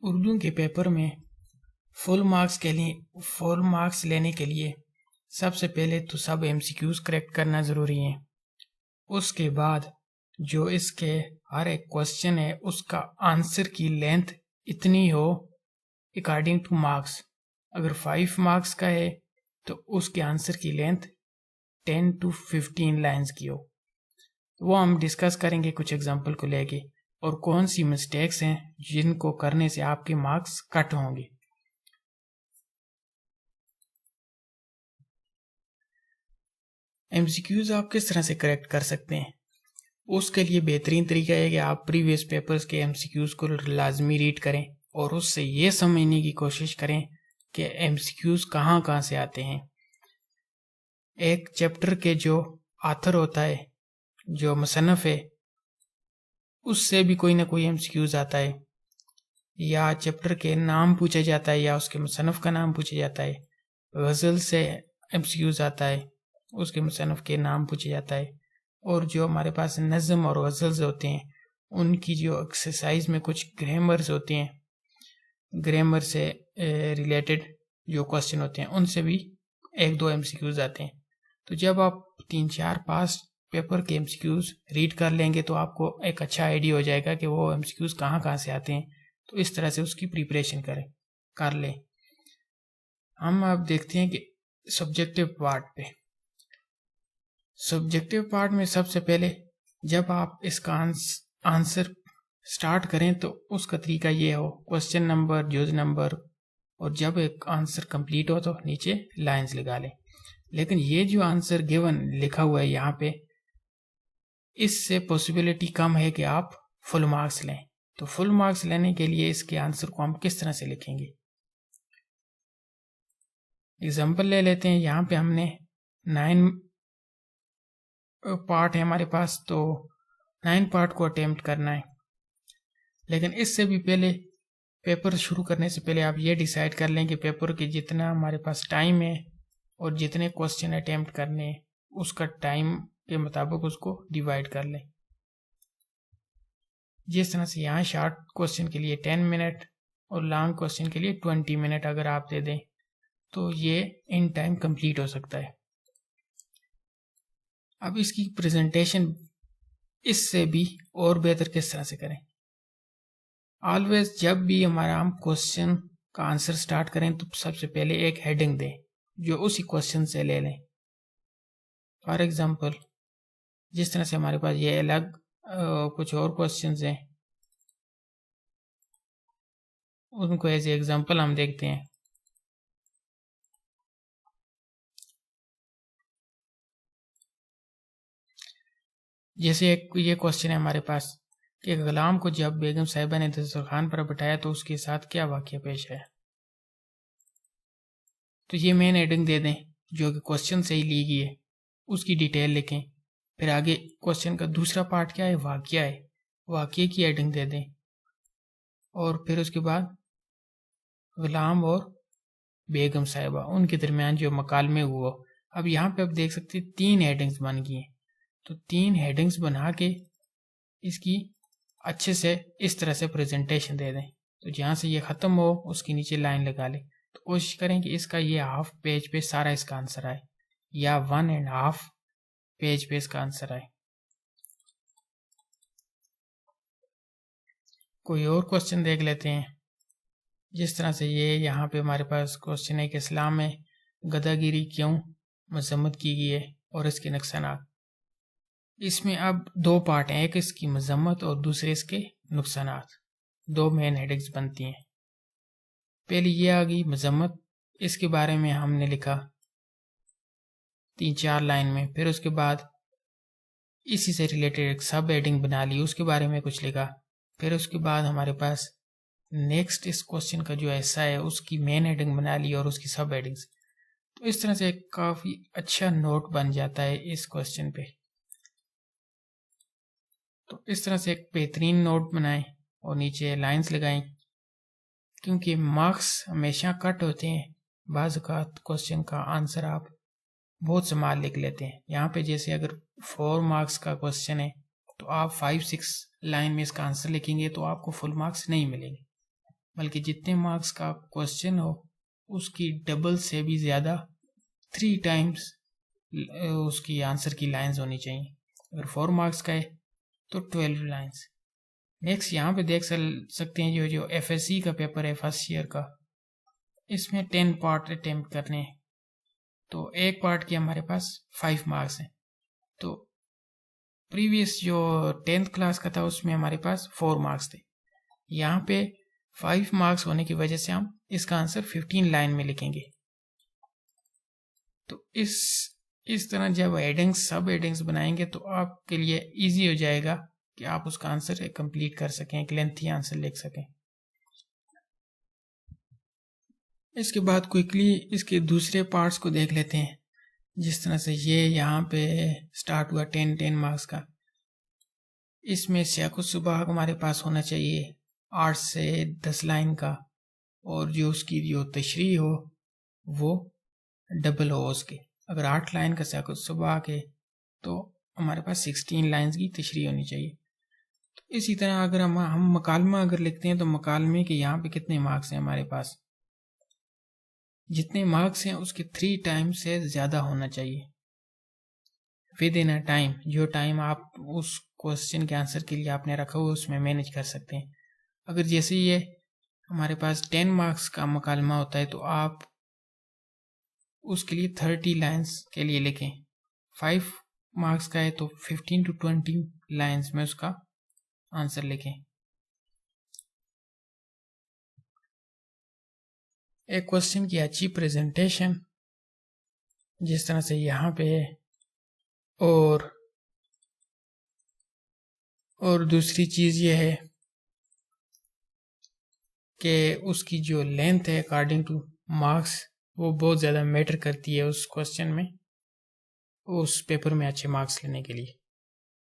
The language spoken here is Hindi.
उर्दू के पेपर में फुल मार्क्स लेने के लिए सबसे पहले तो सब एमसीक्यूज करेक्ट करना ज़रूरी है। उसके बाद जो इसके हर एक क्वेश्चन है उसका आंसर की लेंथ इतनी हो अकॉर्डिंग टू मार्क्स। अगर 5 मार्क्स का है तो उसके आंसर की लेंथ 10 to 15 लाइंस की हो। वो हम डिस्कस करेंगे कुछ एग्जांपल को लेके, और कौन सी मिस्टेक्स हैं जिनको करने से आपके मार्क्स कट होंगे। एमसीक्यूज आप किस तरह से करेक्ट कर सकते हैं, उसके लिए बेहतरीन तरीका है कि आप प्रीवियस पेपर्स के एमसीक्यूज को लाजमी रीड करें और उससे ये समझने की कोशिश करें कि एमसीक्यूज कहाँ कहाँ से आते हैं। एक चैप्टर के जो आथर होता है, जो मुसन्नफ है, उससे भी कोई ना कोई एमसीक्यूज आता है, या चैप्टर के नाम पूछा जाता है या उसके मुसन्नफ का नाम पूछा जाता है। गज़ल से एमसीक्यूज आता है, उसके मुसन्नफ के नाम पूछा जाता है। और जो हमारे पास नज़म और गज़ल्स होते हैं उनकी जो एक्सरसाइज में कुछ ग्रामर्स होते हैं, ग्रामर से रिलेटेड जो क्वेश्चन होते हैं उनसे भी 1-2 एमसीक्यूज आते हैं। तो जब आप 3-4 पास पेपर के एमसीक्यूज रीड कर लेंगे तो आपको एक अच्छा आइडिया हो जाएगा कि वो एमसीक्यूज कहाँ कहाँ से आते हैं। तो इस तरह से उसकी प्रिपरेशन कर लें। हम अब देखते हैं कि सब्जेक्टिव पार्ट में सबसे पहले जब आप इसका आंसर स्टार्ट करें तो उसका तरीका ये हो, क्वेश्चन नंबर, जोज नंबर, और जब एक आंसर कंप्लीट हो तो नीचे लाइंस लगा लें। लेकिन ये जो आंसर गिवन लिखा हुआ है यहाँ पे, इससे पॉसिबिलिटी कम है कि आप फुल मार्क्स लें। तो फुल मार्क्स लेने के लिए इसके आंसर को हम किस तरह से लिखेंगे, एग्जाम्पल ले लेते हैं। यहाँ पे हमने 9 पार्ट है हमारे पास, तो 9 पार्ट को अटेम्प्ट करना है। लेकिन इससे भी पहले, पेपर शुरू करने से पहले आप ये डिसाइड कर लें कि पेपर के जितना हमारे पास टाइम है और जितने क्वेश्चन अटेम्प्ट करने हैं उसका टाइम के मुताबिक उसको डिवाइड कर लें। जिस तरह से यहाँ शॉर्ट क्वेश्चन के लिए 10 मिनट और लॉन्ग क्वेश्चन के लिए 20 मिनट अगर आप दे दें तो ये इन टाइम कंप्लीट हो सकता है। अब इसकी प्रेजेंटेशन इससे भी और बेहतर किस तरह से करें। ऑलवेज जब भी हमारा हम क्वेश्चन का आंसर स्टार्ट करें तो सबसे पहले एक हेडिंग दें जो उसी क्वेश्चन से ले लें। फॉर एग्जांपल, जिस तरह से हमारे पास ये अलग कुछ और क्वेश्चंस हैं, उनको एज एग्जांपल हम देखते हैं। जैसे एक ये क्वेश्चन है हमारे पास कि गुलाम को जब बेगम साहिबा ने दस्तरखान पर बिठाया तो उसके साथ क्या वाक़या पेश आया। तो ये मेन हेडिंग दे दें जो कि क्वेश्चन से ही ली गई है, उसकी डिटेल लिखें। फिर आगे क्वेश्चन का दूसरा पार्ट क्या है, वाक़या है, वाक़ये की हेडिंग दे दें। और फिर उसके बाद गुलाम और बेगम साहिबा उनके दरमियान जो मकालमे हुआ। अब यहाँ पे आप देख सकते हैं 3 हेडिंग्स बन गई हैं। तो 3 हेडिंग्स बना के इसकी अच्छे से इस तरह से प्रेजेंटेशन दे दें। तो जहाँ से ये ख़त्म हो उसके नीचे लाइन लगा लें। तो कोशिश करें कि इसका ये हाफ पेज पे सारा इसका आंसर आए, या 1.5 पेज पे इसका आंसर आए। कोई और क्वेश्चन देख लेते हैं। जिस तरह से ये यहाँ पे हमारे पास क्वेश्चन है कि इस्लाम में गदागिरी क्यों मजम्मत की गई है और इसके नुकसानात। इसमें अब 2 पार्ट हैं, एक इसकी मजम्मत और दूसरे इसके नुकसानात। 2 मेन हेडिंग्स बनती हैं। पहले ये आ गई मजम्मत, इसके बारे में हमने लिखा 3-4 लाइन में। फिर उसके बाद इसी से रिलेटेड एक सब हेडिंग बना ली, उसके बारे में कुछ लिखा। फिर उसके बाद हमारे पास नेक्स्ट इस क्वेश्चन का जो ऐसा है उसकी मेन हेडिंग बना ली और उसकी सब हेडिंग्स। तो इस तरह से काफ़ी अच्छा नोट बन जाता है इस क्वेश्चन पे। तो इस तरह से एक बेहतरीन नोट बनाएं और नीचे लाइंस लगाएं, क्योंकि मार्क्स हमेशा कट होते हैं। बाज़ औक़ात क्वेश्चन का आंसर आप बहुत संभाल लिख लेते हैं। यहाँ पे जैसे अगर 4 मार्क्स का क्वेश्चन है तो आप 5-6 लाइन में इसका आंसर लिखेंगे तो आपको फुल मार्क्स नहीं मिलेंगे। बल्कि जितने मार्क्स का क्वेश्चन हो उसकी डबल से भी ज़्यादा 3 टाइम्स उसकी आंसर की लाइंस होनी चाहिए। अगर 4 मार्क्स का है तो 12 लाइंस। नेक्स्ट यहाँ पे देख सकते हैं जो FSC का पेपर है फर्स्ट ईयर का, इसमें 10 पार्ट अटेम्प्ट करने हैं। तो एक पार्ट के हमारे पास 5 मार्क्स हैं। तो प्रीवियस जो 10th क्लास का था उसमें हमारे पास 4 मार्क्स थे। यहाँ पे 5 मार्क्स होने की वजह से हम इसका आंसर 15 लाइन में लिखेंगे। तो इस तरह जब हेडिंग्स सब हेडिंग्स बनाएंगे तो आपके लिए इजी हो जाएगा कि आप उसका आंसर कंप्लीट कर सकें, एक लेंथी आंसर लिख सकें। इसके बाद क्विकली इसके दूसरे पार्ट्स को देख लेते हैं। जिस तरह से ये यहाँ पे स्टार्ट हुआ 10 मार्क्स का, इसमें सियाक़ुत सुबाग हमारे पास होना चाहिए 8 से 10 लाइन का, और जो उसकी जो तशरीह हो वो डबल हो उसके। अगर 8 लाइन का सियाक़ुत सुबाग है तो हमारे पास 16 लाइन्स की तशरीह होनी चाहिए। तो इसी तरह अगर हम मकालमा अगर लिखते हैं तो मकालमे के यहाँ पे कितने मार्क्स हैं हमारे पास, जितने मार्क्स हैं उसके 3 टाइम से ज़्यादा होना चाहिए विद इन अ टाइम। जो टाइम आप उस क्वेश्चन के आंसर के लिए आपने रखा हुआ उसमें मैनेज कर सकते हैं। अगर जैसे ये हमारे पास 10 मार्क्स का मकालमा होता है तो आप उसके लिए 30 लाइंस के लिए लिखें। 5 मार्क्स का है तो 15 to 20 लाइंस में उसका आंसर लिखें। एक क्वेश्चन की अच्छी प्रेजेंटेशन जिस तरह से यहाँ पे है, और दूसरी चीज़ ये है कि उसकी जो लेंथ है अकॉर्डिंग टू मार्क्स वो बहुत ज़्यादा मैटर करती है उस क्वेश्चन में, उस पेपर में अच्छे मार्क्स लेने के लिए।